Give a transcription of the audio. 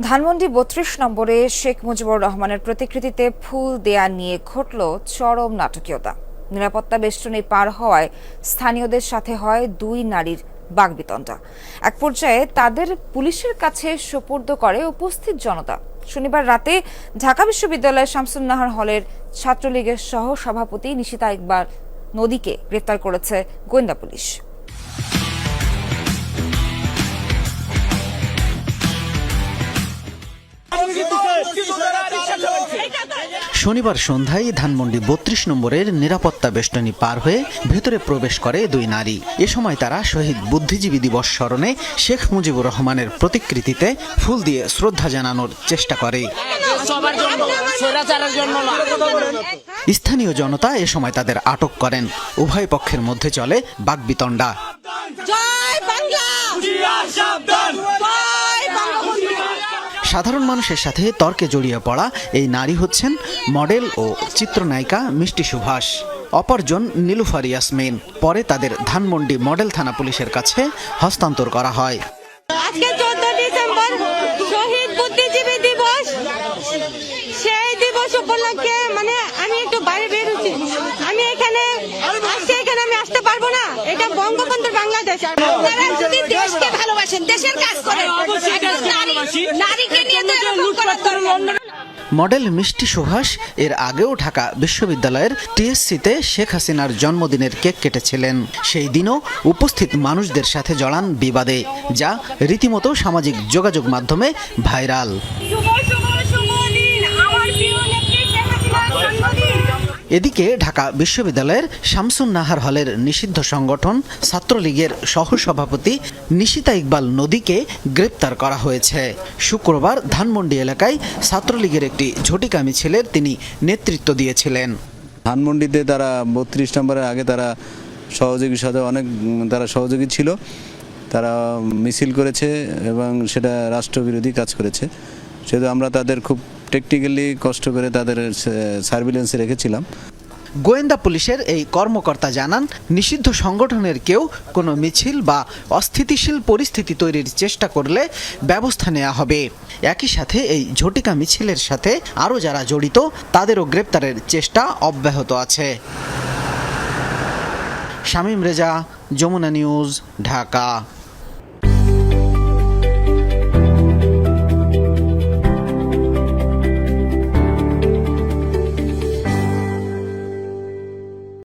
ধানমন্ডি ৩২ নম্বরে শেখ মুজিবুর রহমানের প্রতিকৃতিতে ফুল দেয়া নিয়ে ঘটল চরম নাটকীয়তা। নিরাপত্তা বেষ্টনী পার হওয়ায় স্থানীয়দের সাথে হয় দুই নারীর বাগবিতণ্ডা। এক পর্যায়ে তাদের পুলিশের কাছে সোপর্দ করে উপস্থিত জনতা। শনিবার রাতে ঢাকা বিশ্ববিদ্যালয়ের শামসুন নাহার হলের ছাত্রলীগের সহ সভাপতি নিশিতা ইকবাল নদীকে গ্রেফতার করেছে গোয়েন্দা পুলিশ। শনিবার সন্ধ্যায় ধানমন্ডি ৩২ নম্বরের নিরাপত্তা বেষ্টনী পার হয়ে ভেতরে প্রবেশ করে দুই নারী। এ সময় তারা শহীদ বুদ্ধিজীবী দিবস স্মরণে শেখ মুজিবুর রহমানের প্রতিকৃতিতে ফুল দিয়ে শ্রদ্ধা জানানোর চেষ্টা করে। স্থানীয় জনতা এ সময় তাদের আটক করেন। উভয় পক্ষের মধ্যে চলে বাগবিতণ্ডা। সাধারণ মানুষের সাথে তর্কে জড়িয়ে পড়া এই নারী হচ্ছেন মডেল ও চিত্রনায়িকা মিষ্টি সুভাষ, অপরজন নীলুফার ইয়াসমিন। পরে তাদের ধানমন্ডি মডেল থানা পুলিশের কাছে হস্তান্তর করা হয়। আজকে 14 ডিসেম্বর শহীদ বুদ্ধিজীবী দিবস। সেই দিবস উপলক্ষে আমি একটু বাইরে বের হচ্ছি। আমি এখানে আমি আসতে পারবো না। এটা বঙ্গবন্ধুর বাংলাদেশ। আপনারা যদি দেশকে ভালোবাসেন, দেশের কাজ করেন, নারীকে নিয়ে মডেল মিষ্টি সুভাষ এর আগেও ঢাকা বিশ্ববিদ্যালয়ের টিএসসিতে শেখ হাসিনার জন্মদিনের কেক কেটেছিলেন। সেই দিনও উপস্থিত মানুষদের সাথে জড়ান বিবাদে, যা রীতিমতো সামাজিক যোগাযোগ মাধ্যমে ভাইরাল। এদিকে ঢাকা বিশ্ববিদ্যালয়ের শামসুন নাহার হলের নিষিদ্ধ সংগঠন ছাত্রলীগের সহসভাপতি নিশিতা ইকবাল নদীকে গ্রেপ্তার করা হয়েছে। শুক্রবার ধানমন্ডি এলাকায় ছাত্রলীগের একটি ঝটিকা মিছিলের তিনি নেতৃত্ব দিয়েছিলেন। ধানমন্ডিতে তারা ৩২ নম্বরের আগে তারা সহযোগীর সাথে অনেক তারা সহযোগী ছিল। তারা মিছিল করেছে এবং সেটা রাষ্ট্রবিরোধী কাজ করেছে। সেটা আমরা তাদের খুব টেকনিক্যালি কষ্ট করে তাদের সার্ভিলেন্সে রেখেছিলাম। গোয়েন্দা পুলিশের এই কর্মকর্তা জানান, নিষিদ্ধ সংগঠনের কেউ কোনো মিছিল বা অস্থিতিশীল পরিস্থিতি তৈরির চেষ্টা করলে ব্যবস্থা নেওয়া হবে। একই সাথে এই ঝটিকা মিছিলের সাথে আরও যারা জড়িত তাদেরও গ্রেপ্তারের চেষ্টা অব্যাহত আছে। শামীম রেজা, যমুনা নিউজ, ঢাকা।